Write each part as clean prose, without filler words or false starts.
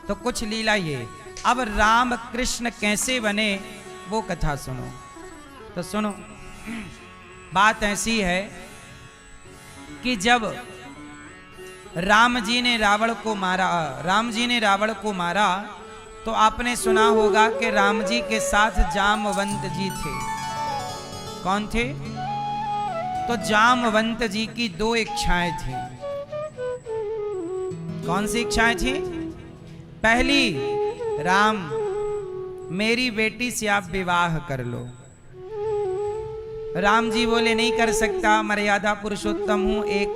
तो कुछ लीला ये। अब राम कृष्ण कैसे बने वो कथा सुनो। तो सुनो, बात ऐसी है कि जब राम जी ने रावण को मारा तो आपने सुना होगा कि राम जी के साथ जामवंत जी थे। कौन थे? तो जामवंत जी की दो इच्छाएं थी। कौन सी इच्छाएं थी? पहली, राम मेरी बेटी से आप विवाह कर लो। राम जी बोले नहीं कर सकता, मर्यादा पुरुषोत्तम हूं एक।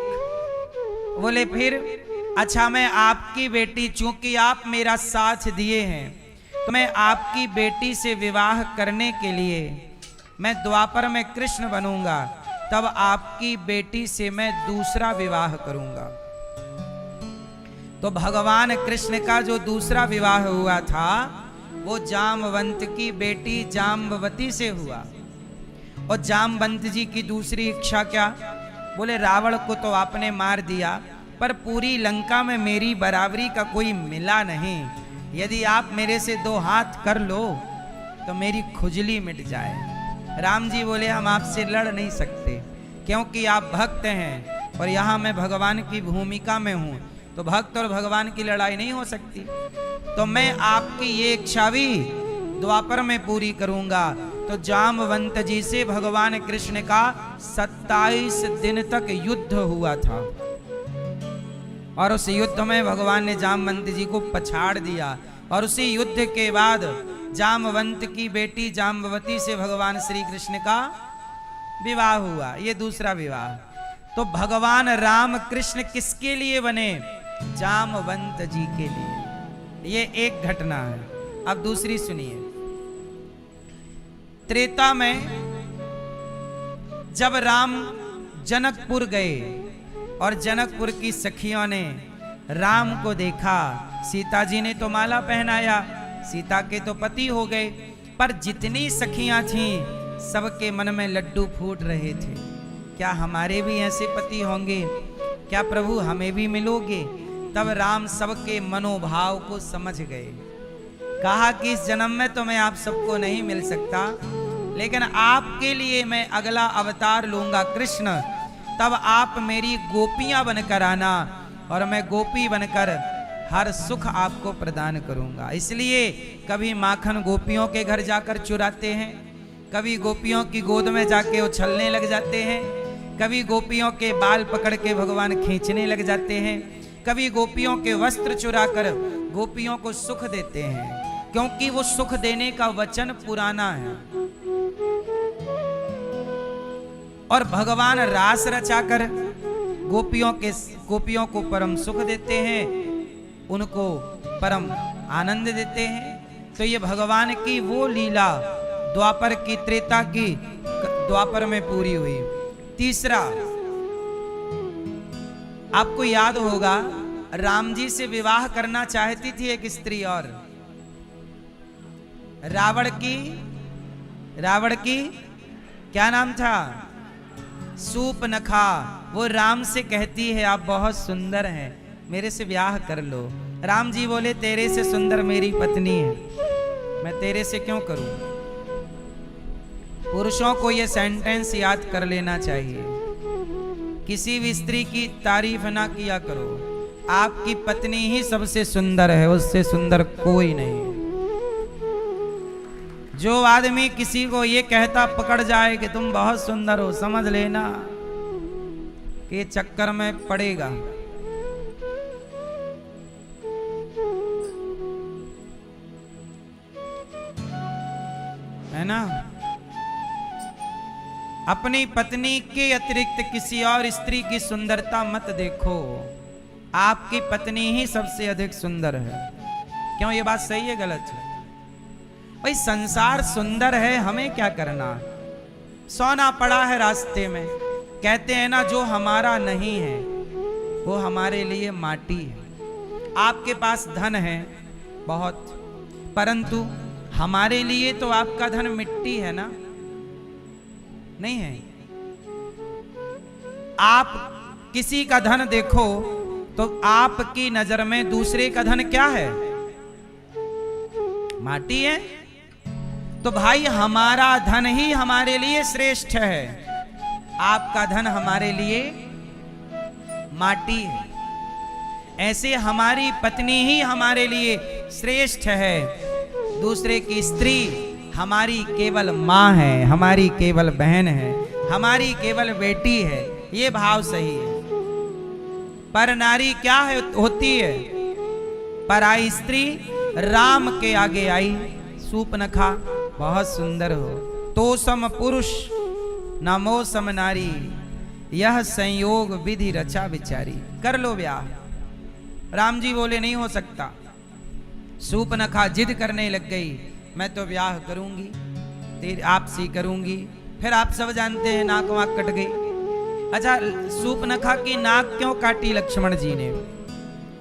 बोले फिर? अच्छा, मैं आपकी बेटी, चूंकि आप मेरा साथ दिए हैं तो मैं आपकी बेटी से विवाह करने के लिए मैं द्वापर में कृष्ण बनूंगा, तब आपकी बेटी से मैं दूसरा विवाह करूंगा। तो भगवान कृष्ण का जो दूसरा विवाह हुआ था वो जामवंत की बेटी जाम्बवती से हुआ। और जामवंत जी की दूसरी इच्छा क्या? बोले रावण को तो आपने मार दिया, पर पूरी लंका में मेरी बराबरी का कोई मिला नहीं। यदि आप मेरे से दो हाथ कर लो तो मेरी खुजली मिट जाए। राम जी बोले हम आपसे लड़ नहीं सकते, क्योंकि आप भक्त हैं और यहाँ मैं भगवान की भूमिका में हूँ, तो भक्त और भगवान की लड़ाई नहीं हो सकती। तो मैं आपकी ये इच्छा भी द्वापर में पूरी करूंगा। तो जामवंत जी से भगवान कृष्ण का 27 दिन तक युद्ध हुआ था, और उस युद्ध में भगवान ने जामवंत जी को पछाड़ दिया। और उसी युद्ध के बाद जामवंत की बेटी जाम्बवती से भगवान श्री कृष्ण का विवाह हुआ। ये दूसरा विवाह। तो भगवान राम कृष्ण किसके लिए बने? जामवंत जी के लिए। ये एक घटना है। अब दूसरी सुनिए। त्रेता में जब राम जनकपुर गए और जनकपुर की सखियों ने राम को देखा, सीता जी ने तो माला पहनाया, सीता के तो पति हो गए, पर जितनी सखियां थीं सबके मन में लड्डू फूट रहे थे। क्या हमारे भी ऐसे पति होंगे? क्या प्रभु हमें भी मिलोगे? तब राम सबके मनोभाव को समझ गए। कहा कि इस जन्म में तो मैं आप सबको नहीं मिल सकता, लेकिन आपके लिए मैं अगला अवतार लूंगा कृष्ण, तब आप मेरी गोपियां बनकर आना और मैं गोपी बनकर हर सुख आपको प्रदान करूंगा। इसलिए कभी माखन गोपियों के घर जाकर चुराते हैं, कभी गोपियों की गोद में जाके उछलने लग जाते हैं, कभी गोपियों के बाल पकड़ के भगवान खींचने लग जाते हैं, कभी गोपियों के वस्त्र चुराकर गोपियों को सुख देते हैं, क्योंकि वो सुख देने का वचन पुराना है। और भगवान रास रचाकर गोपियों को परम सुख देते हैं, उनको परम आनंद देते हैं। तो ये भगवान की वो लीला द्वापर की, त्रेता की द्वापर में पूरी हुई। तीसरा, आपको याद होगा राम जी से विवाह करना चाहती थी एक स्त्री, और रावण की क्या नाम था? सूपनखा। वो राम से कहती है आप बहुत सुंदर हैं, मेरे से ब्याह कर लो। राम जी बोले तेरे से सुंदर मेरी पत्नी है, मैं तेरे से क्यों करूं? पुरुषों को ये सेंटेंस याद कर लेना चाहिए, किसी भी स्त्री की तारीफ ना किया करो। आपकी पत्नी ही सबसे सुंदर है, उससे सुंदर कोई नहीं। जो आदमी किसी को ये कहता पकड़ जाए कि तुम बहुत सुंदर हो, समझ लेना कि चक्कर में पड़ेगा। है ना? अपनी पत्नी के अतिरिक्त किसी और स्त्री की सुंदरता मत देखो, आपकी पत्नी ही सबसे अधिक सुंदर है। क्यों? ये बात सही है गलत है? भाई संसार सुंदर है, हमें क्या करना? सोना पड़ा है रास्ते में, कहते हैं ना जो हमारा नहीं है वो हमारे लिए माटी है। आपके पास धन है बहुत, परंतु हमारे लिए तो आपका धन मिट्टी है ना, नहीं है? आप किसी का धन देखो तो आपकी नजर में दूसरे का धन क्या है? माटी है। तो भाई हमारा धन ही हमारे लिए श्रेष्ठ है, आपका धन हमारे लिए माटी है। ऐसे हमारी पत्नी ही हमारे लिए श्रेष्ठ है, दूसरे की स्त्री हमारी केवल माँ है, हमारी केवल बहन है, हमारी केवल बेटी है। ये भाव सही है। पर नारी क्या है होती है? पराई स्त्री राम के आगे आई, सूपनखा बहुत सुंदर हो, तो सम पुरुष नमो सम नारी, यह संयोग विधि रचा विचारी। कर लो ब्याह। राम जी बोले नहीं हो सकता। सूपनखा जिद करने लग गई, मैं तो ब्याह करूंगी, तेरे आपसी करूंगी। फिर आप सब जानते हैं नाक वाक कट गई। अच्छा, सूपनखा की नाक क्यों काटी लक्ष्मण जी ने?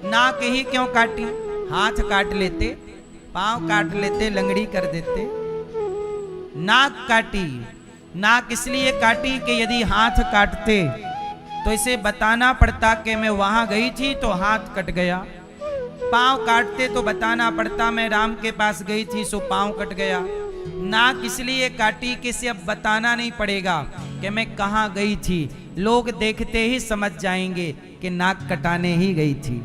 नाक ही क्यों काटी? हाथ काट लेते, पांव काट लेते, लंगड़ी कर देते। नाक काटी। नाक इसलिए काटी कि यदि हाथ काटते तो इसे बताना पड़ता कि मैं वहां गई थी तो हाथ कट गया। पांव काटते तो बताना पड़ता मैं राम के पास गई थी सो पांव कट गया। नाक इसलिए काटी कि इसे अब बताना नहीं पड़ेगा कि मैं कहां गई थी, लोग देखते ही समझ जाएंगे कि नाक कटाने ही गई थी।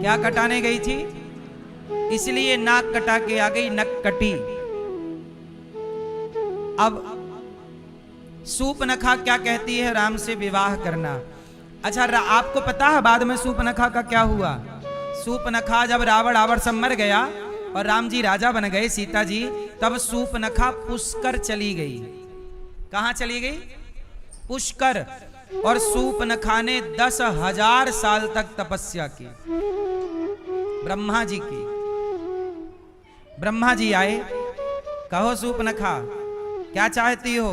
क्या कटाने गई थी? इसलिए नाक कटा के आ गई, नक कटी। अब सूपनखा क्या कहती है? राम से विवाह करना। अच्छा, आपको पता है बाद में सूपनखा का क्या हुआ? सूपनखा जब रावण आवर सब मर गया और राम जी राजा बन गए, सीता जी, तब सूपनखा पुष्कर चली गई। कहां चली गई? पुष्कर। और सूपनखा ने 10,000 साल तक तपस्या की ब्रह्मा जी की। ब्रह्मा जी आए, कहो सूपनखा क्या चाहती हो?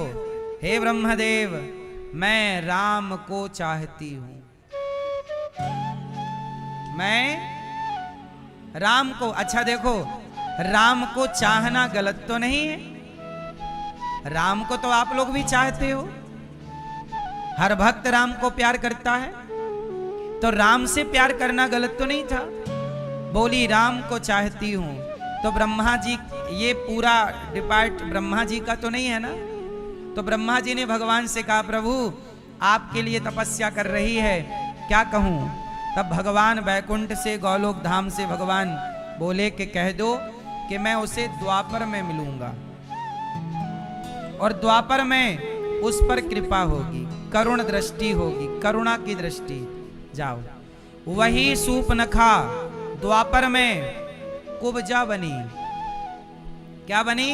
हे ब्रह्मदेव, मैं राम को चाहती हूं। मैं राम को। अच्छा देखो, राम को चाहना गलत तो नहीं है। राम को तो आप लोग भी चाहते हो, हर भक्त राम को प्यार करता है, तो राम से प्यार करना गलत तो नहीं था। बोली राम को चाहती हूं, तो ब्रह्मा जी, ये पूरा डिपार्ट ब्रह्मा जी का तो नहीं है ना। तो ब्रह्मा जी ने भगवान से कहा, प्रभु आपके लिए तपस्या कर रही है, क्या कहूं? तब भगवान वैकुंठ से, गोलोक धाम से भगवान बोले कि कह दो कि मैं उसे द्वापर में मिलूंगा और द्वापर में उस पर कृपा होगी, करुण दृष्टि होगी, करुणा की दृष्टि। जाओ। वही सूपनखा द्वापर में कुब्जा बनी। क्या बनी?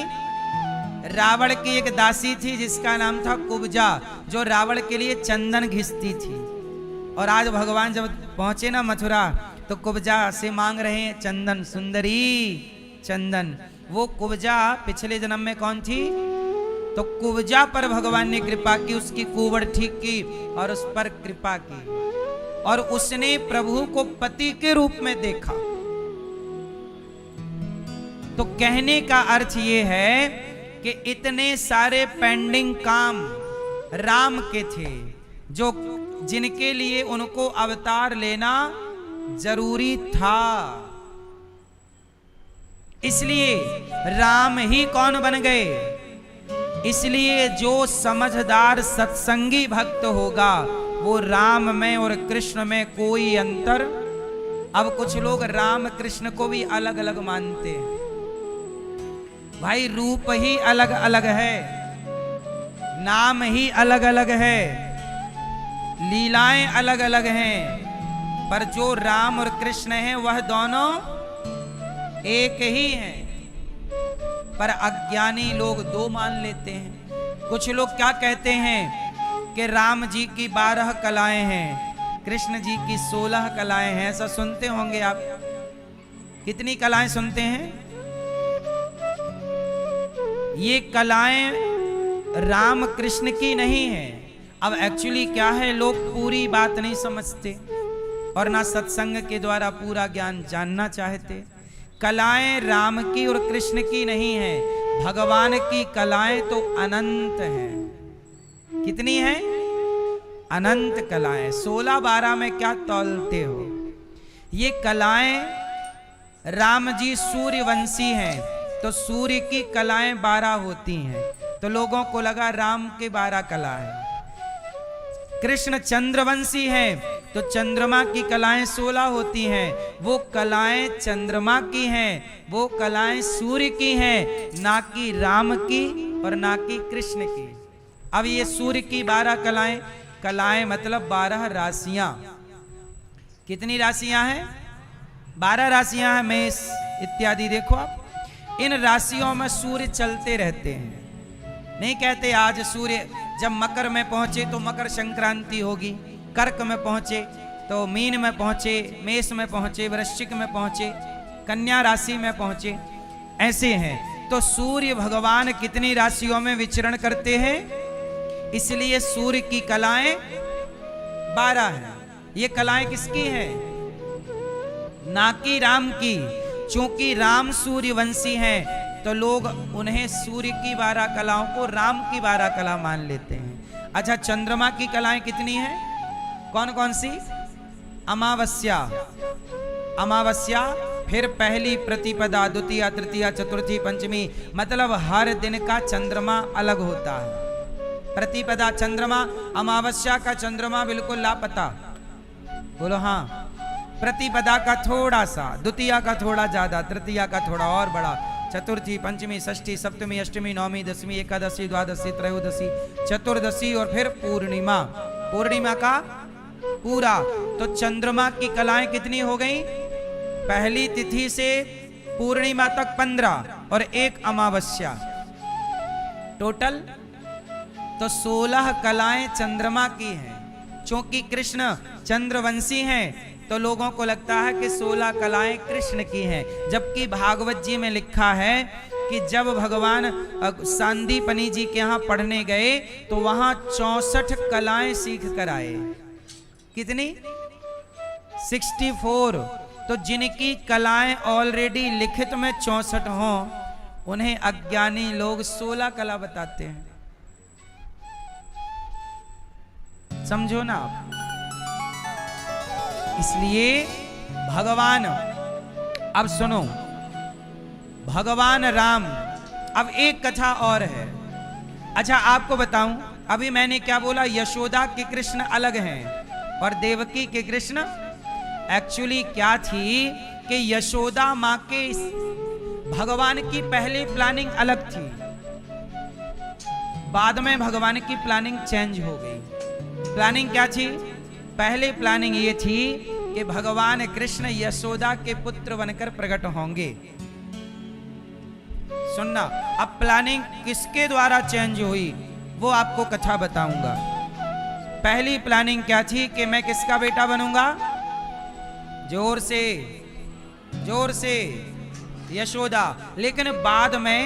रावण की एक दासी थी जिसका नाम था कुब्जा, जो रावण के लिए चंदन घिसती थी। और आज भगवान जब पहुंचे ना मथुरा, तो कुब्जा से मांग रहे हैं चंदन, सुंदरी चंदन। वो कुब्जा पिछले जन्म में कौन थी? तो कुब्जा पर भगवान ने कृपा की, उसकी कुवड़ ठीक की और उस पर कृपा की, और उसने प्रभु को पति के रूप में देखा। तो कहने का अर्थ ये है कि इतने सारे पेंडिंग काम राम के थे, जो जिनके लिए उनको अवतार लेना जरूरी था। इसलिए राम ही कौन बन गए? इसलिए जो समझदार सत्संगी भक्त होगा वो राम में और कृष्ण में कोई अंतर। अब कुछ लोग राम कृष्ण को भी अलग अलग मानते हैं। भाई रूप ही अलग अलग है, नाम ही अलग अलग है, लीलाएं अलग अलग हैं, पर जो राम और कृष्ण हैं वह दोनों एक ही हैं। पर अज्ञानी लोग दो मान लेते हैं। कुछ लोग क्या कहते हैं कि राम जी की 12 कलाएं हैं, कृष्ण जी की 16 कलाएं हैं। ऐसा सुनते होंगे आप। कितनी कलाएं सुनते हैं? ये कलाएं राम कृष्ण की नहीं है। अब एक्चुअली क्या है, लोग पूरी बात नहीं समझते और ना सत्संग के द्वारा पूरा ज्ञान जानना चाहते। कलाएं राम की और कृष्ण की नहीं है, भगवान की कलाएं तो अनंत हैं। कितनी हैं? अनंत कलाएं, 16-12 में क्या तौलते हो। ये कलाएं, राम जी सूर्यवंशी हैं तो सूर्य की कलाएं 12 होती हैं, तो लोगों को लगा राम के 12 कला है। कृष्ण चंद्रवंशी हैं तो चंद्रमा की कलाएं 16 होती हैं, वो कलाएं चंद्रमा की हैं, वो कलाएं सूर्य की हैं, ना कि राम की और ना कि कृष्ण की। अब ये सूर्य की 12 कलाएं, कलाएं मतलब 12 राशियां। कितनी राशियां हैं? 12 राशियां हैं, मेष इत्यादि। देखो आप, इन राशियों में सूर्य चलते रहते हैं। नहीं कहते आज सूर्य जब मकर में पहुंचे तो मकर संक्रांति होगी, कर्क में पहुंचे तो मीन में पहुंचे, मेष में पहुंचे, वृश्चिक में पहुंचे, कन्या राशि में पहुंचे, ऐसे हैं। तो सूर्य भगवान कितनी राशियों में विचरण करते हैं, इसलिए सूर्य की कलाएं 12 हैं। ये कलाएं किसकी हैं? ना कि राम की। चूंकि राम सूर्यवंशी हैं तो लोग उन्हें सूर्य की 12 कलाओं को राम की 12 कला मान लेते हैं। अच्छा, चंद्रमा की कलाएं कितनी हैं? कौन कौन सी? अमावस्या, अमावस्या, फिर पहली प्रतिपदा, द्वितीय, तृतीय, चतुर्थी, पंचमी, मतलब हर दिन का चंद्रमा अलग होता है। प्रतिपदा चंद्रमा, अमावस्या का चंद्रमा बिल्कुल लापता। बोलो हाँ। प्रतिपदा का थोड़ा सा, द्वितीय का थोड़ा ज्यादा, तृतीय का थोड़ा और बड़ा, चतुर्थी, पंचमी, षष्ठी, सप्तमी, अष्टमी, नवमी, दसवीं, एकादशी, द्वादशी, त्रयोदशी, चतुर्दशी और फिर पूर्णिमा। पूर्णिमा का पूरा। तो चंद्रमा की कलाएं कितनी हो गई? पहली तिथि से पूर्णिमा तक 15 और एक अमावस्या, टोटल तो 16 कलाएं चंद्रमा की हैं। क्योंकि कृष्ण चंद्रवंशी हैं तो लोगों को लगता है कि 16 कलाएं कृष्ण की हैं, जबकि भागवत जी में लिखा है कि जब भगवान सांदीपनी जी के यहाँ पढ़ने गए तो वहां 64 कलाएं सीख कर आए। कितनी? 64। तो जिनकी कलाएं ऑलरेडी लिखित में 64 हों, उन्हें अज्ञानी लोग 16 कला बताते हैं। समझो ना आप। इसलिए भगवान, अब सुनो, भगवान राम, अब एक कथा और है। अच्छा आपको बताऊं, अभी मैंने क्या बोला, यशोदा के कृष्ण अलग हैं और देवकी के कृष्ण। एक्चुअली क्या थी कि यशोदा माँ के भगवान की पहली प्लानिंग अलग थी, बाद में भगवान की प्लानिंग चेंज हो गई। प्लानिंग क्या थी? पहले प्लानिंग ये थी कि भगवान कृष्ण यशोदा के पुत्र बनकर प्रकट होंगे। सुनना, अब प्लानिंग किसके द्वारा चेंज हुई वो आपको कथा बताऊंगा। पहली प्लानिंग क्या थी कि मैं किसका बेटा बनूंगा? जोर से, जोर से, यशोदा। लेकिन बाद में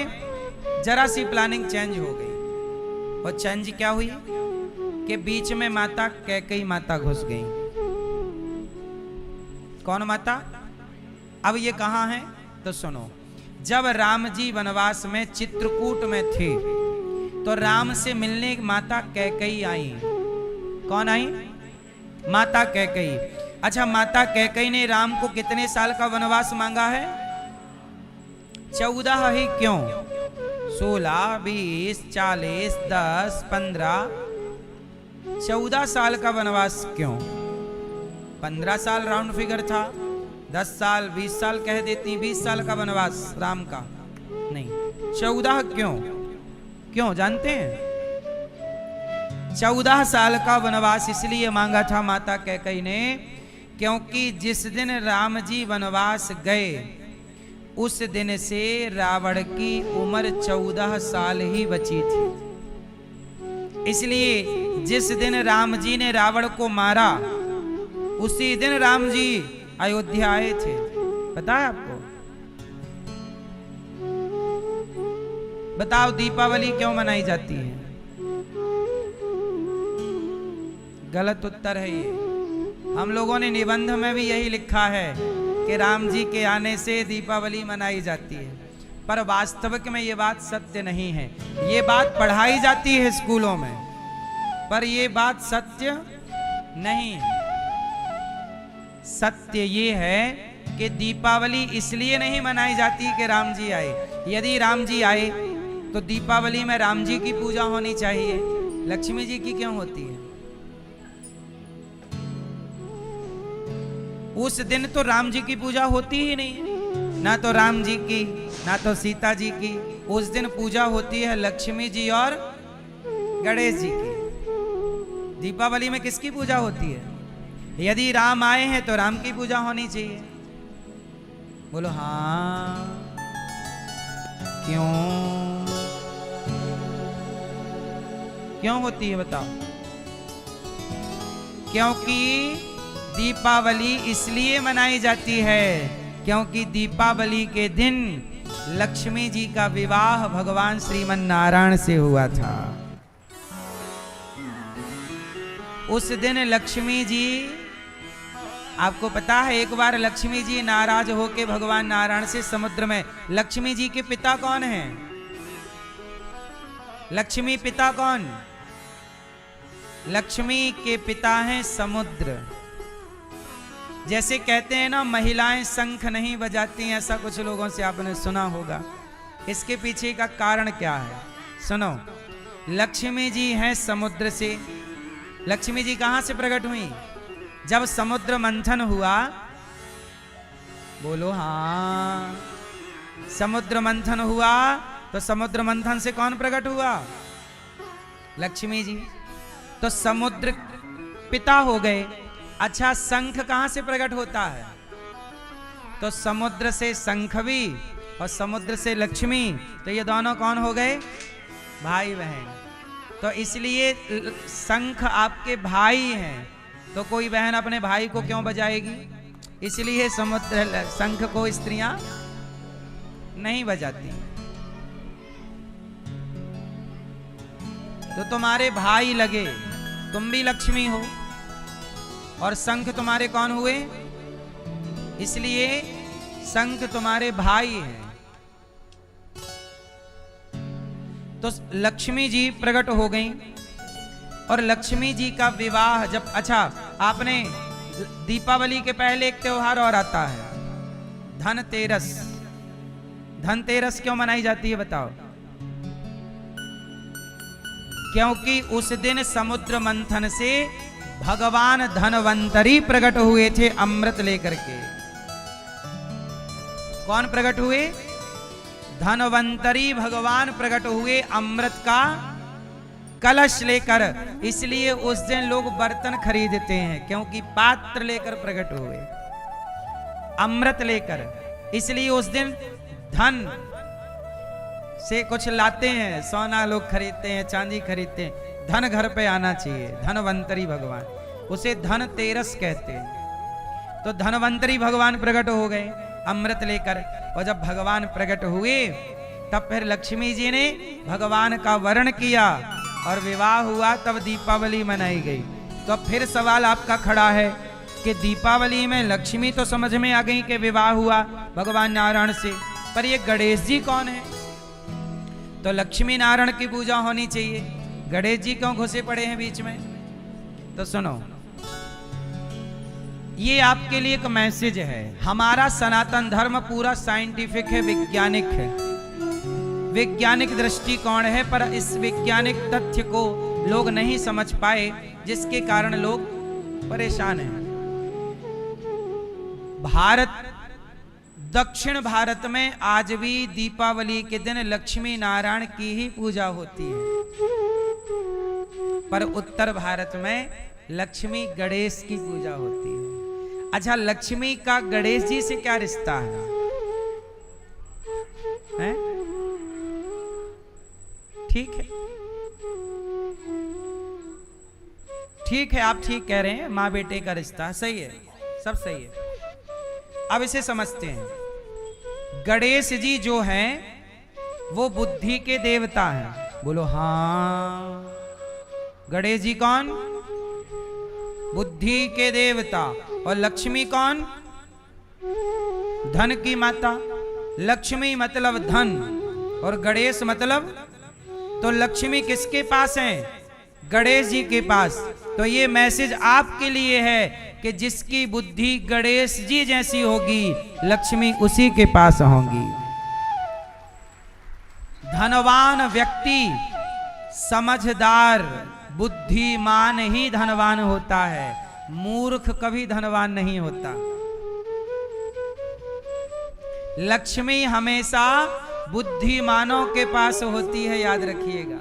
जरा सी प्लानिंग चेंज हो गई। और चेंज क्या हुई कि बीच में माता कैकेयी माता घुस गई। कौन माता? अब ये कहां है तो सुनो। जब राम जी वनवास में चित्रकूट में थे तो राम से मिलने माता कैकेयी आई। कौन आई? माता कैकेयी। अच्छा, माता कैकेयी ने राम को कितने साल का वनवास मांगा है? 14 ही क्यों? 16, 20, 40, 10, 15, 14 साल का वनवास क्यों? 15 साल राउंड फिगर था, 10 साल 20 साल कह देती, 20 साल का वनवास राम का नहीं, 14 क्यों? क्यों जानते हैं? 14 साल का वनवास इसलिए मांगा था माता कैकेयी ने क्योंकि जिस दिन राम जी वनवास गए उस दिन से रावण की उम्र 14 साल ही बची थी। इसलिए जिस दिन राम जी ने रावण को मारा उसी दिन राम जी अयोध्या आए थे। पता है आपको? बताओ दीपावली क्यों मनाई जाती है? गलत उत्तर है ये। हम लोगों ने निबंध में भी यही लिखा है कि राम जी के आने से दीपावली मनाई जाती है, पर वास्तविक में ये बात सत्य नहीं है। ये बात पढ़ाई जाती है स्कूलों में, पर ये बात सत्य नहीं है। सत्य ये है कि दीपावली इसलिए नहीं मनाई जाती कि राम जी आए। यदि राम जी आए तो दीपावली में राम जी की पूजा होनी चाहिए, लक्ष्मी जी की क्यों होती है? उस दिन तो राम जी की पूजा होती ही नहीं, ना तो राम जी की ना तो सीता जी की। उस दिन पूजा होती है लक्ष्मी जी और गणेश जी की। दीपावली में किसकी पूजा होती है? यदि राम आए हैं तो राम की पूजा होनी चाहिए। बोलो हाँ, क्यों क्यों होती है बताओ? क्योंकि दीपावली इसलिए मनाई जाती है क्योंकि दीपावली के दिन लक्ष्मी जी का विवाह भगवान श्रीमन नारायण से हुआ था। उस दिन लक्ष्मी जी, आपको पता है एक बार लक्ष्मी जी नाराज होके भगवान नारायण से समुद्र में, लक्ष्मी जी के पिता कौन हैं? लक्ष्मी पिता कौन? लक्ष्मी के पिता हैं समुद्र। जैसे कहते हैं ना महिलाएं शंख नहीं बजाती, ऐसा कुछ लोगों से आपने सुना होगा। इसके पीछे का कारण क्या है सुनो। लक्ष्मी जी हैं समुद्र से। लक्ष्मी जी कहां से प्रकट हुई? जब समुद्र मंथन हुआ, बोलो हाँ, समुद्र मंथन हुआ तो समुद्र मंथन से कौन प्रकट हुआ? लक्ष्मी जी। तो समुद्र पिता हो गए। अच्छा, शंख कहां से प्रकट होता है? तो समुद्र से शंख भी और समुद्र से लक्ष्मी, तो ये दोनों कौन हो गए? भाई बहन। तो इसलिए शंख आपके भाई हैं, तो कोई बहन अपने भाई को क्यों बजाएगी? इसलिए समुद्र शंख को स्त्रियां नहीं बजाती। तो तुम्हारे भाई लगे, तुम भी लक्ष्मी हो, और शंख तुम्हारे कौन हुए? इसलिए शंख तुम्हारे भाई हैं। तो लक्ष्मी जी प्रकट हो गई और लक्ष्मी जी का विवाह जब, अच्छा आपने दीपावली के पहले एक त्योहार और आता है, धनतेरस। धनतेरस क्यों मनाई जाती है बताओ? क्योंकि उस दिन समुद्र मंथन से भगवान धनवंतरी प्रकट हुए थे अमृत लेकर के। कौन प्रकट हुए? धनवंतरी भगवान प्रकट हुए अमृत का कलश लेकर। इसलिए उस दिन लोग बर्तन खरीदते हैं, क्योंकि पात्र लेकर प्रकट हुए, अमृत लेकर। इसलिए उस दिन धन से कुछ लाते हैं, सोना लोग खरीदते हैं, चांदी खरीदते हैं। धन घर पे आना चाहिए, धनवंतरी भगवान, उसे धनतेरस कहते हैं। तो धनवंतरी भगवान प्रकट हो गए अमृत लेकर, और जब भगवान प्रकट हुए तब फिर लक्ष्मी जी ने भगवान का वरण किया और विवाह हुआ, तब दीपावली मनाई गई। तो फिर सवाल आपका खड़ा है कि दीपावली में लक्ष्मी तो समझ में आ गई कि विवाह हुआ भगवान नारायण से, पर ये गणेश जी कौन है? तो लक्ष्मी नारायण की पूजा होनी चाहिए, गणेश जी क्यों घुसे पड़े हैं बीच में? तो सुनो, ये आपके लिए एक मैसेज है। हमारा सनातन धर्म पूरा साइंटिफिक है, वैज्ञानिक है, वैज्ञानिक दृष्टिकोण है, पर इस वैज्ञानिक तथ्य को लोग नहीं समझ पाए, जिसके कारण लोग परेशान हैं। भारत, दक्षिण भारत में आज भी दीपावली के दिन लक्ष्मी नारायण की ही पूजा होती है, पर उत्तर भारत में लक्ष्मी गणेश की पूजा होती है। अच्छा, लक्ष्मी का गणेश जी से क्या रिश्ता है? ठीक है, ठीक है, आप ठीक कह रहे हैं, माँ बेटे का रिश्ता सही है, सब सही है। अब इसे समझते हैं। गणेश जी जो हैं वो बुद्धि के देवता हैं, बोलो हाँ। गणेश जी कौन? बुद्धि के देवता। और लक्ष्मी कौन? धन की माता। लक्ष्मी मतलब धन और गणेश मतलब, तो लक्ष्मी किसके पास है? गणेश जी के पास। तो ये मैसेज आपके लिए है कि जिसकी बुद्धि गणेश जी जैसी होगी, लक्ष्मी उसी के पास होंगी। धनवान व्यक्ति, समझदार, बुद्धिमान ही धनवान होता है, मूर्ख कभी धनवान नहीं होता। लक्ष्मी हमेशा बुद्धिमानों के पास होती है, याद रखिएगा।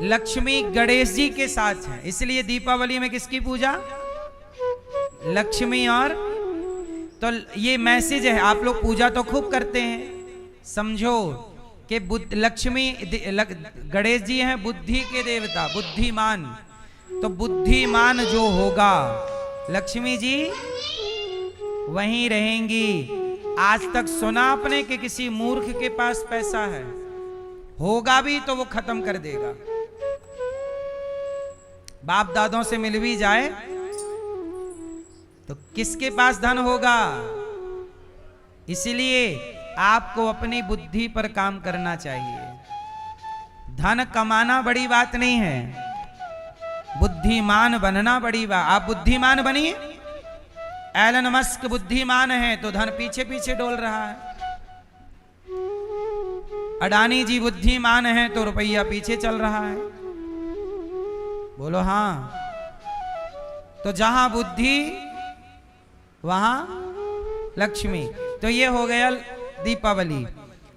लक्ष्मी गणेश जी के साथ है, इसलिए दीपावली में किसकी पूजा? लक्ष्मी। और तो ये मैसेज है, आप लोग पूजा तो खूब करते हैं, समझो कि लक्ष्मी गणेश जी हैं बुद्धि के देवता, बुद्धिमान। तो बुद्धिमान जो होगा, लक्ष्मी जी वहीं रहेंगी। आज तक सुना आपने कि किसी मूर्ख के पास पैसा है? होगा भी तो वो खत्म कर देगा। बाप दादों से मिल भी जाए तो किसके पास धन होगा? इसलिए आपको अपनी बुद्धि पर काम करना चाहिए। धन कमाना बड़ी बात नहीं है, बुद्धिमान बनना बड़ी बात। आप बुद्धिमान बनिए। एलन मस्क बुद्धिमान है तो धन पीछे पीछे डोल रहा है। अडानी जी बुद्धिमान है तो रुपया पीछे चल रहा है। बोलो हाँ। तो जहां बुद्धि वहां लक्ष्मी। तो ये हो गया दीपावली।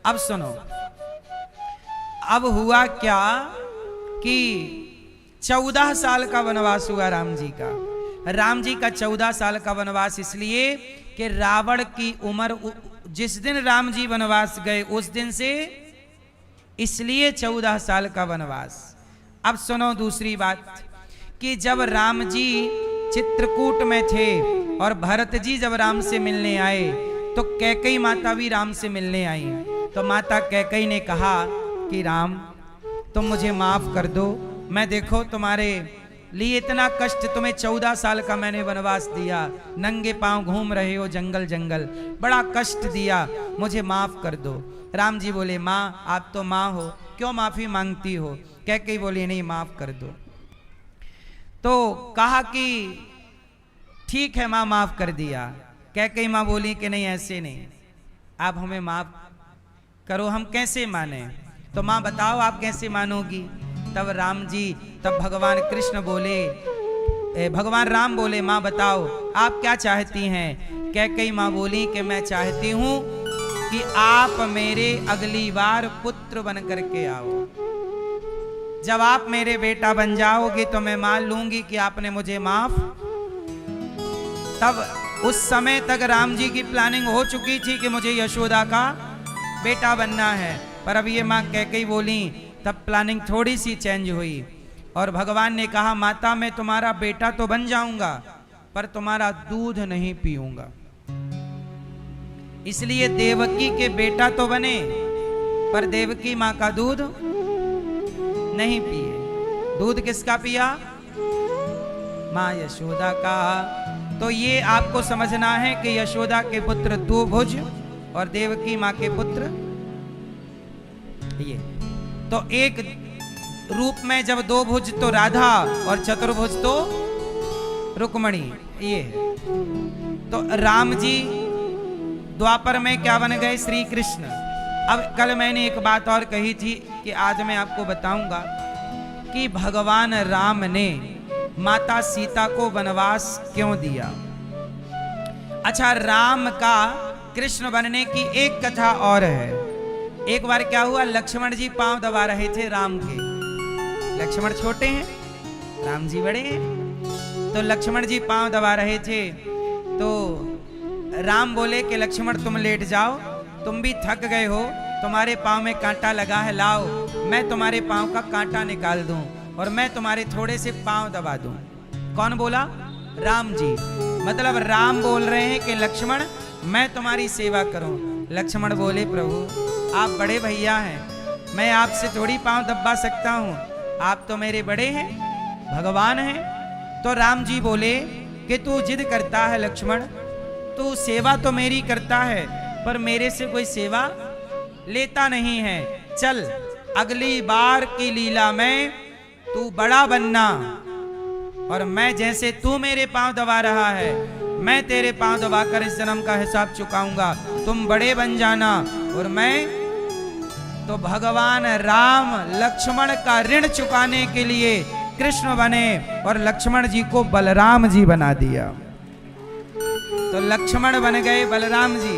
अब सुनो, अब हुआ क्या कि 14 साल का वनवास हुआ राम जी का। राम जी का 14 साल का वनवास इसलिए कि रावण की उम्र, जिस दिन राम जी वनवास गए उस दिन से, इसलिए 14 साल का वनवास। अब सुनो दूसरी बात कि जब राम जी चित्रकूट में थे और भरत जी जब राम से मिलने आए तो कैकेयी माता भी राम से मिलने आई। तो माता कैकेयी ने कहा कि राम तुम मुझे माफ कर दो, मैं देखो तुम्हारे लिए इतना कष्ट, तुम्हें 14 साल का मैंने वनवास दिया, नंगे पांव घूम रहे हो जंगल जंगल, बड़ा कष्ट दिया, मुझे माफ कर दो। राम जी बोले माँ आप तो माँ हो, क्यों माफी मांगती हो? कैकेयी बोली नहीं माफ कर दो। तो कहा कि ठीक है माँ माफ कर दिया। कैकेयी माँ बोली कि नहीं ऐसे नहीं, आप हमें माफ करो, हम कैसे माने? तो माँ बताओ आप कैसे मानोगी? तब राम जी, तब भगवान कृष्ण बोले, भगवान राम बोले माँ बताओ आप क्या चाहती हैं? कैकेयी माँ बोली कि मैं चाहती हूँ कि आप मेरे अगली बार पुत्र बन करके आओ। जब आप मेरे बेटा बन जाओगे तो मैं मान लूंगी कि आपने मुझे माफ। तब उस समय तक राम जी की प्लानिंग हो चुकी थी कि मुझे यशोदा का बेटा बनना है। पर अब ये माँ कैकेयी बोली, तब प्लानिंग थोड़ी सी चेंज हुई और भगवान ने कहा माता मैं तुम्हारा बेटा तो बन जाऊंगा पर तुम्हारा दूध नहीं पीऊंगा। इसलिए देवकी के बेटा तो बने पर देवकी माँ का दूध नहीं पिए। दूध किसका पिया? माँ यशोदा का। तो ये आपको समझना है कि यशोदा के पुत्र द्विभुज और देवकी माँ के पुत्र ये। तो एक रूप में जब दो भुज तो राधा और चतुर्भुज तो रुक्मणी, ये तो राम जी द्वापर में क्या बन गए? श्री कृष्ण। अब कल मैंने एक बात और कही थी कि आज मैं आपको बताऊंगा कि भगवान राम ने माता सीता को वनवास क्यों दिया। अच्छा, राम का कृष्ण बनने की एक कथा और है। एक बार क्या हुआ, लक्ष्मण जी पांव दबा रहे थे राम के। लक्ष्मण छोटे हैं, राम जी बड़े हैं। तो लक्ष्मण जी पांव दबा रहे थे तो राम बोले कि लक्ष्मण तुम लेट जाओ, तुम भी थक गए हो, तुम्हारे पांव में कांटा लगा है, लाओ मैं तुम्हारे पांव का कांटा निकाल दूं और मैं तुम्हारे थोड़े से पांव दबा दूं। कौन बोला? राम जी। मतलब राम बोल रहे हैं कि लक्ष्मण मैं तुम्हारी सेवा करूं। लक्ष्मण बोले प्रभु आप बड़े भैया हैं, मैं आपसे थोड़ी पांव दबा सकता हूं, आप तो मेरे बड़े हैं, भगवान हैं। तो राम जी बोले कि तू जिद करता है लक्ष्मण, तू सेवा तो मेरी करता है पर मेरे से कोई सेवा लेता नहीं है। चल अगली बार की लीला में तू बड़ा बनना, और मैं जैसे तू मेरे पांव दबा रहा है, मैं तेरे पांव दबाकर इस जन्म का हिसाब चुकाऊंगा। तुम बड़े बन जाना, और मैं तो भगवान राम लक्ष्मण का ऋण चुकाने के लिए कृष्ण बने और लक्ष्मण जी को बलराम जी बना दिया। तो लक्ष्मण बन गए बलराम जी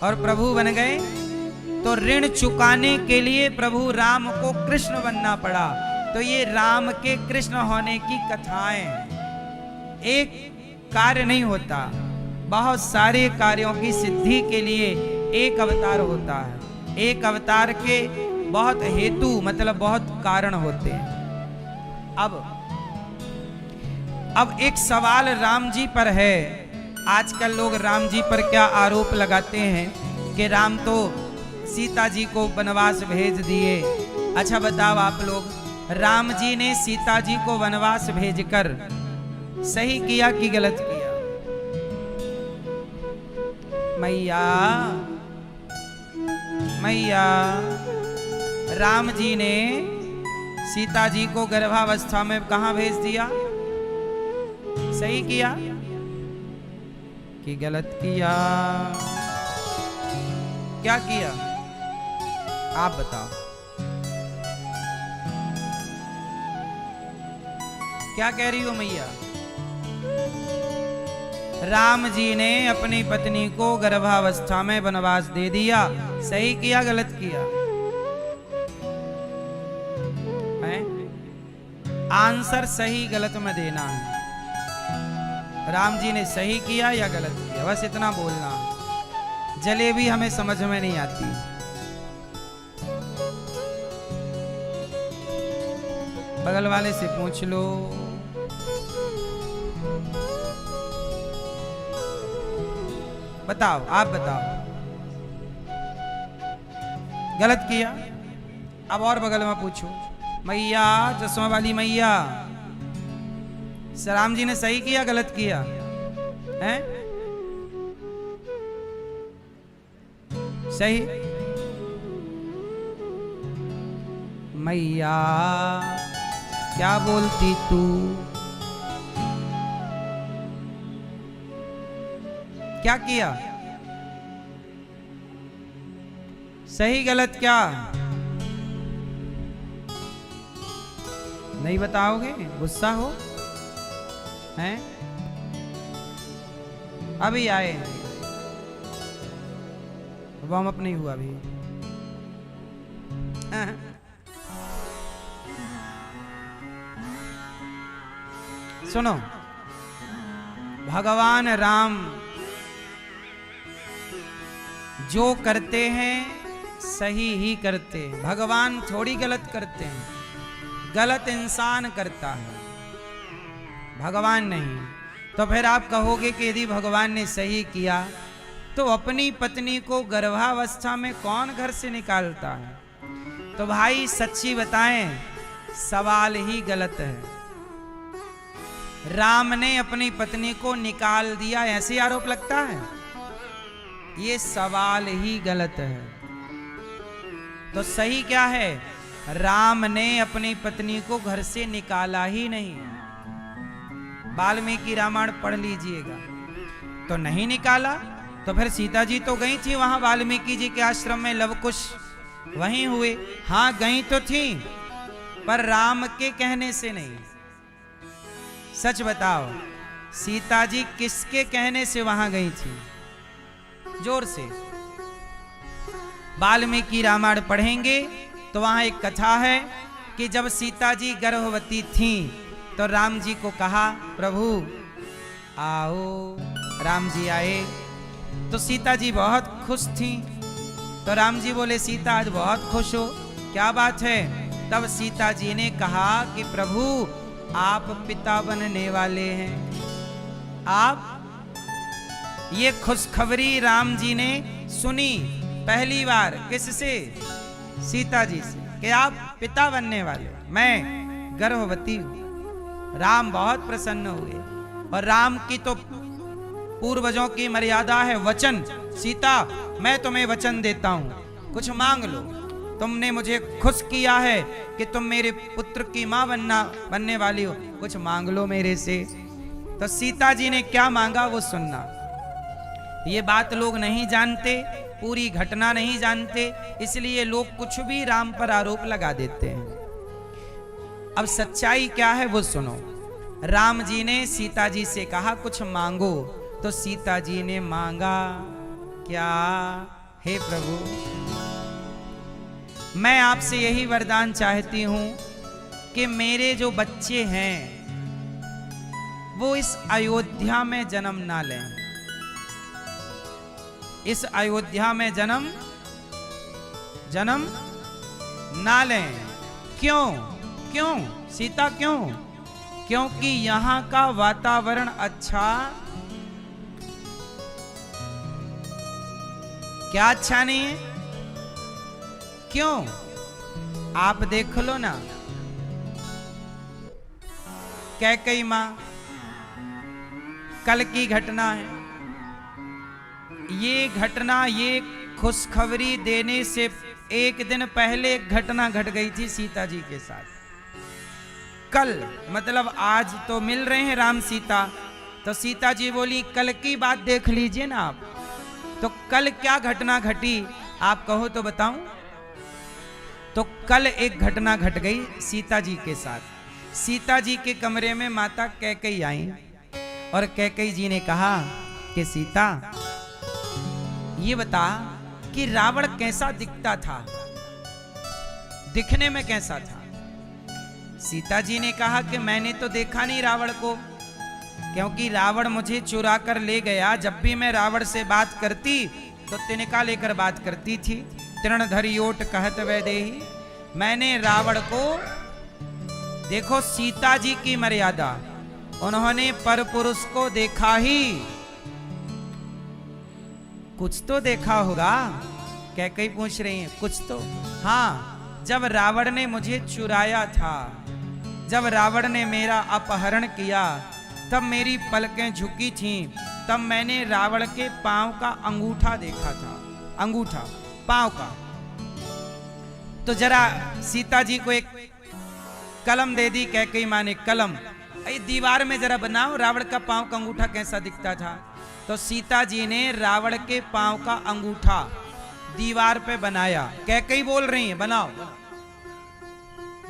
और प्रभु बन गए। तो ऋण चुकाने के लिए प्रभु राम को कृष्ण बनना पड़ा। तो ये राम के कृष्ण होने की कथाएं, एक कार्य नहीं होता, बहुत सारे कार्यों की सिद्धि के लिए एक अवतार होता है। एक अवतार के बहुत हेतु मतलब बहुत कारण होते हैं। अब एक सवाल राम जी पर है। आजकल लोग राम जी पर क्या आरोप लगाते हैं कि राम तो सीता जी को वनवास भेज दिए। अच्छा बताओ आप लोग, राम जी ने सीता जी को वनवास भेजकर सही किया कि गलत किया? मैया मैया, राम जी ने सीता जी को गर्भावस्था में कहां भेज दिया? सही किया कि गलत किया? क्या किया आप बताओ? क्या कह रही हो मैया? राम जी ने अपनी पत्नी को गर्भावस्था में वनवास दे दिया, सही किया गलत किया? है? आंसर सही गलत में देना है। राम जी ने सही किया या गलत किया, बस इतना बोलना। जलेबी हमें समझ में नहीं आती। बगल वाले से पूछ लो। बताओ, आप बताओ। गलत किया? अब और बगल में पूछो। मैया, चश्मा वाली मैया, राम जी ने सही किया गलत किया? हैं? सही। मैया क्या बोलती तू? क्या किया? सही गलत क्या नहीं बताओगे? गुस्सा हो हैं? अभी आए, वार्म अप नहीं हुआ अभी। सुनो, भगवान राम जो करते हैं सही ही करते हैं। भगवान थोड़ी गलत करते हैं, गलत इंसान करता है, भगवान नहीं। तो फिर आप कहोगे कि यदि भगवान ने सही किया तो अपनी पत्नी को गर्भावस्था में कौन घर से निकालता है? तो भाई सच्ची बताएं, सवाल ही गलत है। राम ने अपनी पत्नी को निकाल दिया, ऐसे आरोप लगता है? ये सवाल ही गलत है। तो सही क्या है? राम ने अपनी पत्नी को घर से निकाला ही नहीं। वाल्मीकि रामायण पढ़ लीजिएगा। तो नहीं निकाला तो फिर सीता जी तो गई थी वहां वाल्मीकि जी के आश्रम में, लवकुश वहीं हुए। हाँ गई तो थी, पर राम के कहने से नहीं। सच बताओ, सीता जी किसके कहने से वहां गई थी? जोर से। वाल्मीकि रामायण पढ़ेंगे तो वहां एक कथा है कि जब सीता जी गर्भवती थीं तो राम जी को कहा, प्रभु आओ। राम जी आए तो सीता जी बहुत खुश थी। तो राम जी बोले, सीता आज बहुत खुश हो, क्या बात है? तब सीता जी ने कहा कि प्रभु आप पिता बनने वाले हैं। आप ये खुशखबरी राम जी ने सुनी पहली बार। किससे? सीता जी से, कि आप पिता बनने वाले, मैं गर्भवती हूं। राम बहुत प्रसन्न हुए। और राम की तो पूर्वजों की मर्यादा है वचन। सीता मैं तुम्हें वचन देता हूं, कुछ मांग लो। तुमने मुझे खुश किया है कि तुम मेरे पुत्र की मां बनने वाली हो, कुछ मांग लो मेरे से। तो सीता जी ने क्या मांगा वो सुनना। ये बात लोग नहीं जानते, पूरी घटना नहीं जानते, इसलिए लोग कुछ भी राम पर आरोप लगा देते हैं। अब सच्चाई क्या है वो सुनो। राम जी ने सीता जी से कहा कुछ मांगो, तो सीता जी ने मांगा क्या? हे प्रभु, मैं आपसे यही वरदान चाहती हूं कि मेरे जो बच्चे हैं वो इस अयोध्या में जन्म ना लें। इस अयोध्या में जन्म ना लें। क्यों? क्यों सीता, क्यों? क्योंकि यहां का वातावरण अच्छा, क्या अच्छा नहीं है? क्यों? आप देख लो ना, कैकेयी मां, कल की घटना है ये घटना। ये खुशखबरी देने से एक दिन पहले एक घटना घट गई थी सीता जी के साथ। कल मतलब आज तो मिल रहे हैं राम सीता, तो सीता जी बोली कल की बात देख लीजिए ना आप। तो कल क्या घटना घटी आप कहो तो बताऊं। तो कल एक घटना घट गई सीता जी के साथ। सीता जी के कमरे में माता कैकेयी आई और कैकेयी जी ने कहा कि सीता ये बता कि रावण कैसा दिखता था, दिखने में कैसा था? सीता जी ने कहा कि मैंने तो देखा नहीं रावण को, क्योंकि रावण मुझे चुरा कर ले गया। जब भी मैं रावण से बात करती तो तिनका लेकर बात करती थी। तृणधरियोट कहत वैदेही। मैंने रावण को, देखो सीता जी की मर्यादा, उन्होंने पर पुरुष को देखा ही, कुछ तो देखा होगा। कैकेयी पूछ रही है कुछ तो। हाँ, जब रावण ने मुझे चुराया था, जब रावण ने मेरा अपहरण किया, तब मेरी पलकें झुकी थीं, तब मैंने रावण के पांव का अंगूठा देखा था, अंगूठा पांव का। तो जरा सीता जी को एक कलम दे दी कैकेयी मां ने, कलम, दीवार में जरा बनाओ रावण का पांव का अंगूठा कैसा दिखता था। तो सीता जी ने रावण के पांव का अंगूठा दीवार पे बनाया। कैकेयी बोल रही है बनाओ,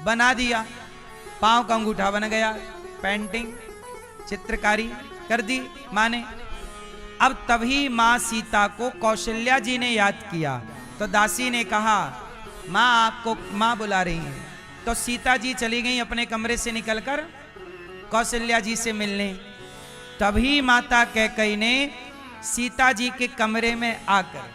बना दिया, पांव का अंगूठा बन गया। पेंटिंग, चित्रकारी कर दी मां ने। अब तभी मां सीता को कौशल्या जी ने याद किया। तो दासी ने कहा मां आपको मां बुला रही है। तो सीता जी चली गई अपने कमरे से निकलकर कौशल्या जी से मिलने। तभी माता कैकेयी ने सीता जी के कमरे में आकर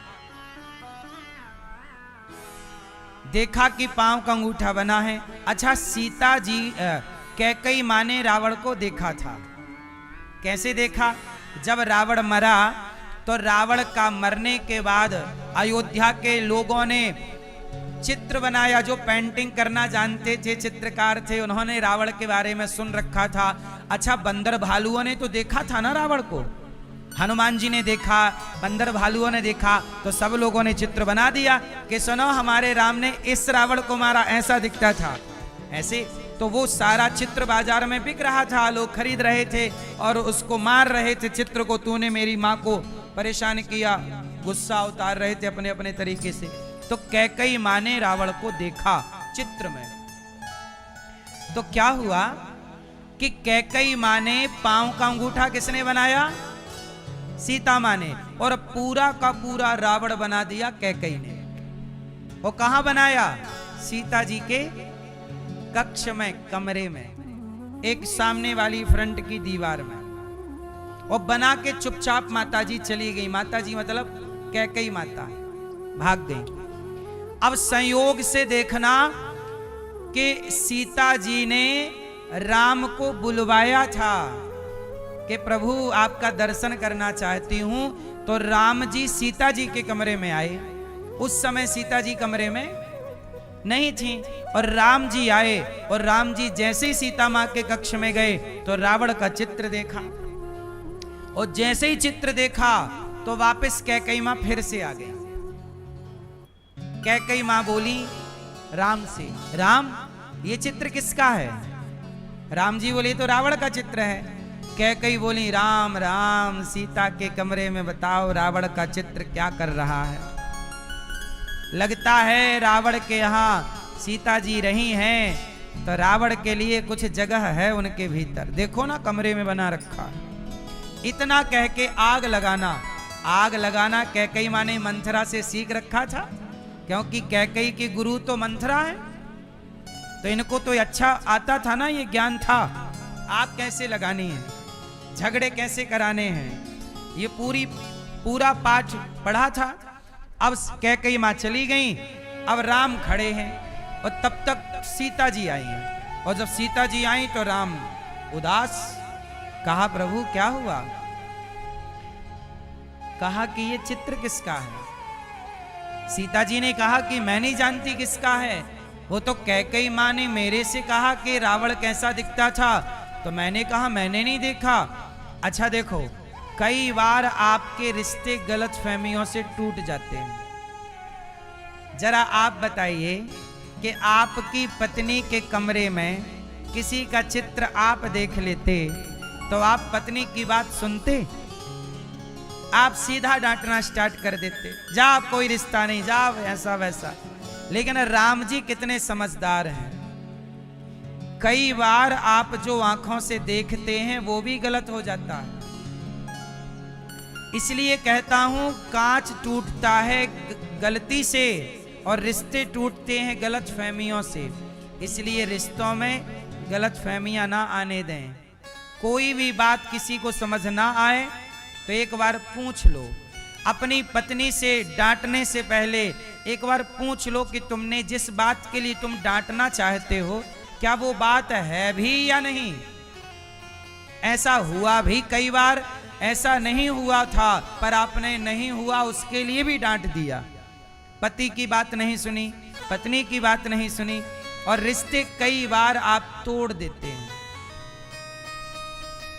देखा कि पांव का अंगूठा बना है। अच्छा, सीता जी कैकेयी मां ने रावण को देखा था। कैसे देखा? जब रावण मरा तो रावण का मरने के बाद अयोध्या के लोगों ने चित्र बनाया। जो पेंटिंग करना जानते थे, चित्रकार थे, उन्होंने रावण के बारे में सुन रखा था। अच्छा, बंदर भालुओं ने तो देखा था ना रावण को, हनुमान जी ने देखा, बंदर भालुओं ने देखा, तो सब लोगों ने चित्र बना दिया कि सुनो हमारे राम ने इस रावण को मारा, ऐसा दिखता था ऐसे। तो वो सारा चित्र बाजार में बिक रहा था, लोग खरीद रहे थे और उसको मार रहे थे चित्र को। तूने मेरी माँ को परेशान किया, गुस्सा उतार रहे थे अपने अपने तरीके से। तो कैकेयी मां ने रावण को देखा चित्र में। तो क्या हुआ कि कैकेयी मां ने पांव का अंगूठा किसने बनाया? सीता मां ने। और पूरा का पूरा रावण बना दिया कैकेयी ने। वो कहां बनाया? सीता जी के कक्ष में, कमरे में, एक सामने वाली फ्रंट की दीवार में। और बना के चुपचाप माता जी चली गई। माता जी मतलब कैकेयी माता भाग गई। अब संयोग से देखना कि सीता जी ने राम को बुलवाया था कि प्रभु आपका दर्शन करना चाहती हूं। तो राम जी सीता जी के कमरे में आए। उस समय सीता जी कमरे में नहीं थी और राम जी आए। और राम जी जैसे ही सीता मां के कक्ष में गए तो रावण का चित्र देखा। और जैसे ही चित्र देखा तो वापस कैकेयी मां फिर से आ गई। कैकेयी मां बोली राम से, राम ये चित्र किसका है? राम जी बोले तो रावण का चित्र है। कैकई बोली राम राम, सीता के कमरे में बताओ रावण का चित्र क्या कर रहा है। लगता है रावण के यहाँ सीता जी रही हैं तो रावण के लिए कुछ जगह है उनके भीतर, देखो ना कमरे में बना रखा। इतना कह के आग लगाना, आग लगाना कैकई माने मंथरा से सीख रखा था, क्योंकि कैकई के गुरु तो मंथरा है, तो इनको तो अच्छा आता था ना, ये ज्ञान था आग कैसे लगानी है, झगड़े कैसे कराने हैं, ये पूरा पाठ पढ़ा था। अब कैकई माँ चली गई, अब राम खड़े हैं और तब तक सीता जी आई हैं, और जब सीता जी आई तो राम उदास। कहा प्रभु क्या हुआ? कहा कि ये चित्र किसका है? सीता जी ने कहा कि मैं नहीं जानती किसका है, वो तो कैकई माँ ने मेरे से कहा कि रावण कैसा दिखता था, तो मैंने कहा मैंने नहीं देखा। अच्छा देखो, कई बार आपके रिश्ते गलत फहमियों से टूट जाते हैं। जरा आप बताइए कि आपकी पत्नी के कमरे में किसी का चित्र आप देख लेते तो आप पत्नी की बात सुनते? आप सीधा डांटना स्टार्ट कर देते, जा कोई रिश्ता नहीं, जा ऐसा वैसा। लेकिन राम जी कितने समझदार हैं, कई बार आप जो आंखों से देखते हैं वो भी गलत हो जाता है। इसलिए कहता हूं कांच टूटता है गलती से और रिश्ते टूटते हैं गलत फहमियों से। इसलिए रिश्तों में गलत फहमियां ना आने दें। कोई भी बात किसी को समझ ना आए तो एक बार पूछ लो, अपनी पत्नी से डांटने से पहले एक बार पूछ लो कि तुमने जिस बात के लिए तुम डांटना चाहते हो क्या वो बात है भी या नहीं। ऐसा हुआ भी कई बार, ऐसा नहीं हुआ था पर आपने नहीं हुआ उसके लिए भी डांट दिया, पति की बात नहीं सुनी, पत्नी की बात नहीं सुनी, और रिश्ते कई बार आप तोड़ देते हैं।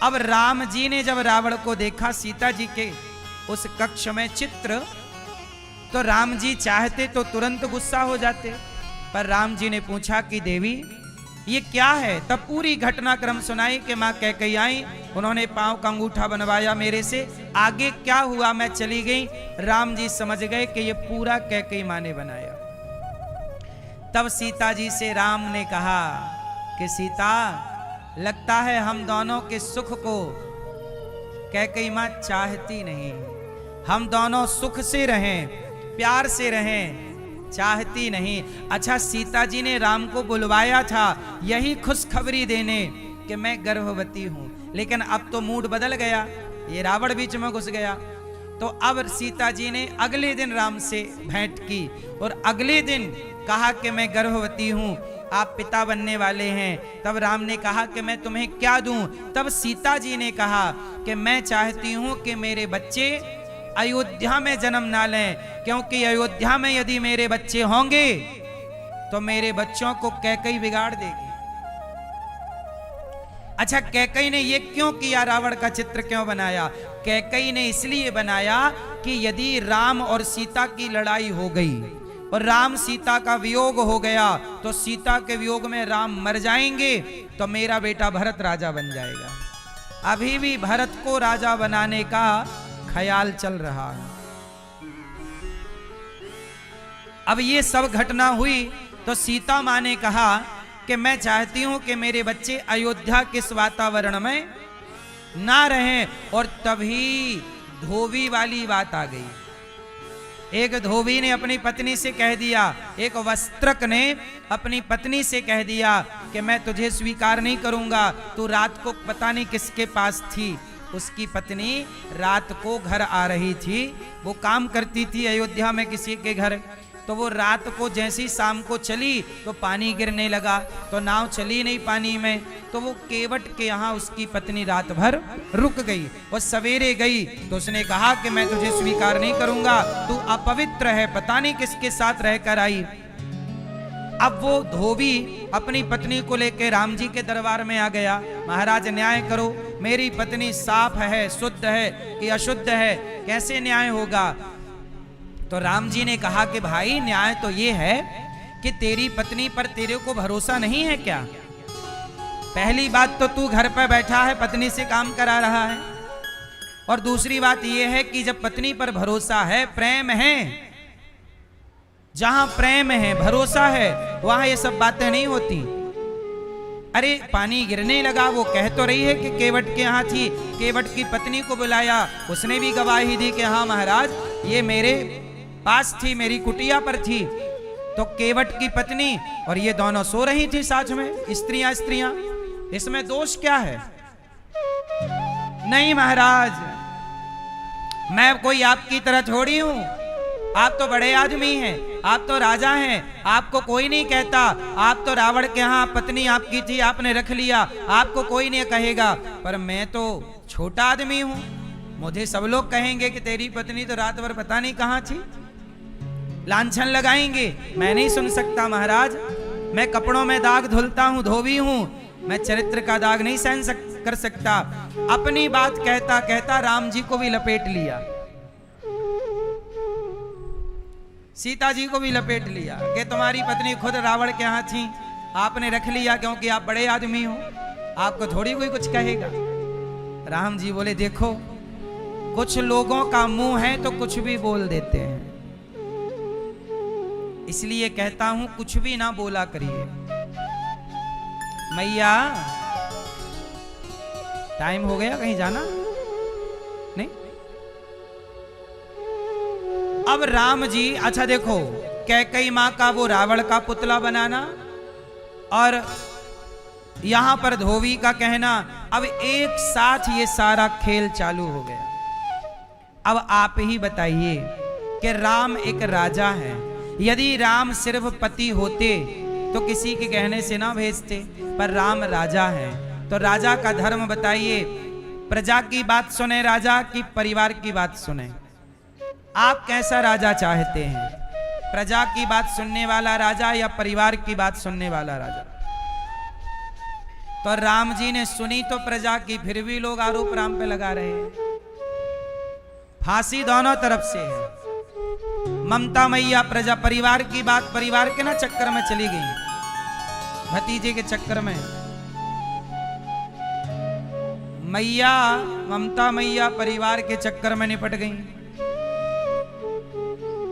अब राम जी ने जब रावण को देखा सीता जी के उस कक्ष में चित्र, तो राम जी चाहते तो तुरंत गुस्सा हो जाते, पर राम जी ने पूछा कि देवी ये क्या है। तब पूरी घटनाक्रम सुनाई कि माँ कैकई आई, उन्होंने पांव का अंगूठा बनवाया मेरे से, आगे क्या हुआ मैं चली गई। राम जी समझ गए कि ये पूरा कैकई माँ ने बनाया। तब सीता जी से राम ने कहा कि सीता, लगता है हम दोनों के सुख को कैकई माँ चाहती नहीं, हम दोनों सुख से रहें, प्यार से रहें, चाहती नहीं। अच्छा, सीता जी ने राम को बुलवाया था यही खुशखबरी देने कि मैं गर्भवती हूं, लेकिन अब तो मूड बदल गया, ये रावण बीच में घुस गया। तो अब सीता जी ने अगले दिन राम से भेंट की और अगले दिन कहा कि मैं गर्भवती हूं, आप पिता बनने वाले हैं। तब राम ने कहा कि मैं तुम्हें क्या दूं। तब सीता जी ने कहा कि मैं चाहती हूं कि मेरे बच्चे अयोध्या में जन्म ना लें, क्योंकि अयोध्या में यदि मेरे बच्चे होंगे तो मेरे बच्चों को कैकई बिगाड़ देगी। अच्छा, कैकई ने ये क्यों किया, रावण का चित्र क्यों बनाया? कैकई ने इसलिए बनाया कि यदि राम और सीता की लड़ाई हो गई और राम सीता का वियोग हो गया तो सीता के वियोग में राम मर जाएंगे, तो मेरा बेटा भरत राजा बन जाएगा। अभी भी भरत को राजा बनाने का ख्याल चल रहा है। अब ये सब घटना हुई तो सीता माँ ने कहा कि मैं चाहती हूं कि मेरे बच्चे अयोध्या के इस वातावरण में ना रहें। और तभी धोबी वाली बात आ गई। एक धोबी ने अपनी पत्नी से कह दिया, एक वस्त्रक ने अपनी पत्नी से कह दिया कि मैं तुझे स्वीकार नहीं करूंगा, तू रात को पता नहीं किसके पास थी। उसकी पत्नी रात को घर आ रही थी, वो काम करती थी अयोध्या में किसी के घर, तो वो रात को जैसी शाम को चली तो पानी गिरने लगा, तो नाव चली नहीं पानी में, तो वो केवट के यहाँ उसकी पत्नी रात भर रुक गई। वो सवेरे गई तो उसने कहा कि मैं तुझे स्वीकार नहीं करूंगा, तू अपवित्र है, पता नहीं किसके साथ रहकर आई। अब वो धोबी अपनी पत्नी को लेकर राम जी के दरबार में आ गया, महाराज न्याय करो, मेरी पत्नी साफ है, शुद्ध है कि अशुद्ध है, कैसे न्याय होगा। तो राम जी ने कहा कि भाई न्याय तो ये है कि तेरी पत्नी पर तेरे को भरोसा नहीं है क्या? पहली बात तो तू घर पर बैठा है, पत्नी से काम करा रहा है, और दूसरी बात यह है कि जब पत्नी पर भरोसा है, प्रेम है, जहां प्रेम है, भरोसा है, वहां ये सब बातें नहीं होती। अरे पानी गिरने लगा, वो कह तो रही है कि केवट के यहाँ थी, केवट की पत्नी को बुलाया, उसने भी गवाही दी कि हाँ महाराज ये मेरे पास थी, मेरी कुटिया पर थी। तो केवट की पत्नी और ये दोनों सो रही थी साथ में, स्त्रियां स्त्रियां, इसमें दोष क्या है? नहीं महाराज, मैं कोई आपकी तरह थोड़ी हूं, आप तो बड़े आदमी हैं, आप तो राजा हैं, आपको कोई नहीं कहता। आप तो रावण के यहाँ पत्नी आपकी थी, आपने रख लिया, आपको कोई नहीं कहेगा, पर मैं तो छोटा आदमी हूं, मुझे सब लोग कहेंगे कि तेरी पत्नी तो रात भर पता नहीं कहां थी, लांछन लगाएंगे। मैं नहीं सुन सकता महाराज, मैं कपड़ों में दाग धुलता हूं, धोबी हूं, मैं चरित्र का दाग नहीं सहन कर सकता। अपनी बात कहता कहता राम जी को भी लपेट लिया, सीता जी को भी लपेट लिया कि तुम्हारी पत्नी खुद रावण के यहाँ थी, आपने रख लिया क्योंकि आप बड़े आदमी हो, आपको थोड़ी कोई कुछ कहेगा। राम जी बोले देखो, कुछ लोगों का मुंह है तो कुछ भी बोल देते हैं, इसलिए कहता हूं कुछ भी ना बोला करिए। मैया टाइम हो गया, कहीं जाना नहीं? अब राम जी, अच्छा देखो, कैकई मां का वो रावण का पुतला बनाना और यहां पर धोबी का कहना, अब एक साथ ये सारा खेल चालू हो गया। अब आप ही बताइए कि राम एक राजा है, यदि राम सिर्फ पति होते तो किसी के कहने से ना भेजते, पर राम राजा है, तो राजा का धर्म बताइए, प्रजा की बात सुने राजा की परिवार की बात सुने? आप कैसा राजा चाहते हैं, प्रजा की बात सुनने वाला राजा या परिवार की बात सुनने वाला राजा? तो राम जी ने सुनी तो प्रजा की, फिर भी लोग आरोप राम पे लगा रहे हैं। फांसी दोनों तरफ से है। ममता मैया प्रजा परिवार की बात, परिवार के ना चक्कर में चली गई, भतीजे के चक्कर में। मैया, ममता मैया परिवार के चक्कर में निपट गई।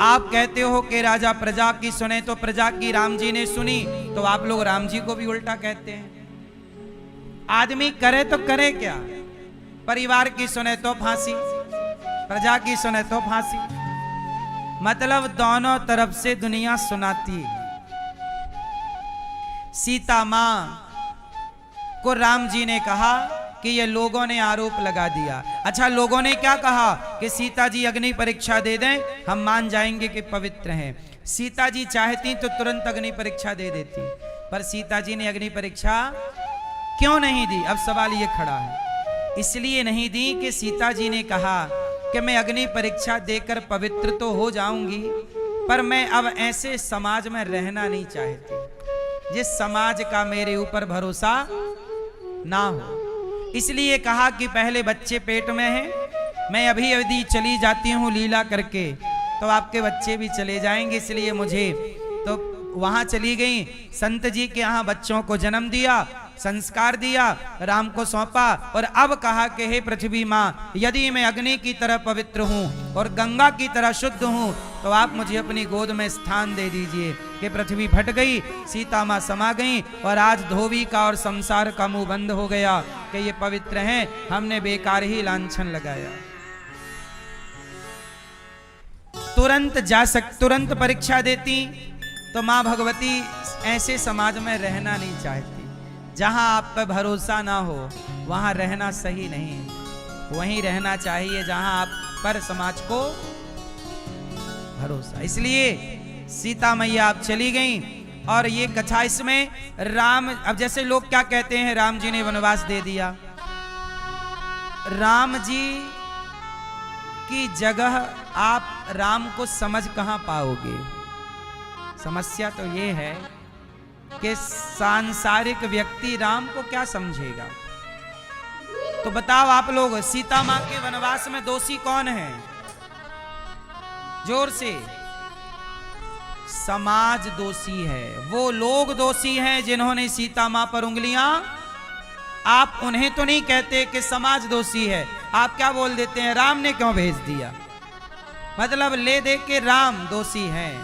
आप कहते हो कि राजा प्रजा की सुने, तो प्रजा की राम जी ने सुनी, तो आप लोग राम जी को भी उल्टा कहते हैं। आदमी करे तो करे क्या, परिवार की सुने तो फांसी, प्रजा की सुने तो फांसी, मतलब दोनों तरफ से दुनिया सुनाती। सीता मां को राम जी ने कहा कि ये लोगों ने आरोप लगा दिया। अच्छा, लोगों ने क्या कहा कि सीता जी अग्नि परीक्षा दे दें, हम मान जाएंगे कि पवित्र हैं। सीता जी चाहती तो तुरंत अग्नि परीक्षा दे देती, पर सीता जी ने अग्नि परीक्षा क्यों नहीं दी? अब सवाल ये खड़ा है, इसलिए नहीं दी कि सीता जी ने कहा कि मैं अग्नि परीक्षा देकर पवित्र तो हो जाऊंगी, पर मैं अब ऐसे समाज में रहना नहीं चाहती जिस समाज का मेरे ऊपर भरोसा ना हो। इसलिए कहा कि पहले बच्चे पेट में हैं, मैं अभी यदि चली जाती हूँ लीला करके तो आपके बच्चे भी चले जाएंगे, इसलिए मुझे तो वहां चली गई। संत जी के यहाँ बच्चों को जन्म दिया, संस्कार दिया, राम को सौंपा, और अब कहा कि हे पृथ्वी माँ, यदि मैं अग्नि की तरह पवित्र हूँ और गंगा की तरह शुद्ध हूँ, तो आप मुझे अपनी गोद में स्थान दे दीजिए। कि पृथ्वी फट गई, सीता माँ समा गई, और आज धोबी का और संसार का मुंह बंद हो गया कि ये पवित्र हैं, हमने बेकार ही लांछन लगाया। तुरंत परीक्षा देती तो माँ भगवती ऐसे समाज में रहना नहीं चाहती। जहां आप पर भरोसा ना हो वहां रहना सही नहीं, वहीं रहना चाहिए जहां आप पर समाज को भरोसा। इसलिए सीता मैया आप चली गई, और ये कथा इसमें राम, अब जैसे लोग क्या कहते हैं, राम जी ने वनवास दे दिया। राम जी की जगह आप राम को समझ कहां पाओगे? समस्या तो ये है कि सांसारिक व्यक्ति राम को क्या समझेगा। तो बताओ आप लोग, सीता मां के वनवास में दोषी कौन है? जोर से समाज दोषी है, वो लोग दोषी हैं जिन्होंने सीता मां पर उंगलियां, आप उन्हें तो नहीं कहते कि समाज दोषी है, आप क्या बोल देते हैं, राम ने क्यों भेज दिया, मतलब ले दे के राम दोषी हैं।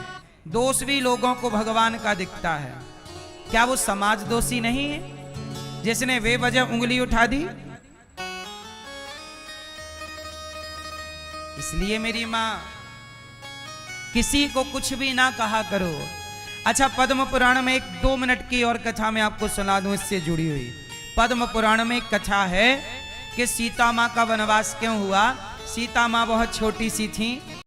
दोष भी लोगों को भगवान का दिखता है, क्या वो समाज दोषी नहीं है जिसने बेवजह उंगली उठा दी। इसलिए मेरी मां किसी को कुछ भी ना कहा करो। अच्छा, पद्म पुराण में एक 2 मिनट की और कथा मैं आपको सुना दूं इससे जुड़ी हुई। पद्म पुराण में एक कथा है कि सीता मां का वनवास क्यों हुआ। सीता मां बहुत छोटी सी थी,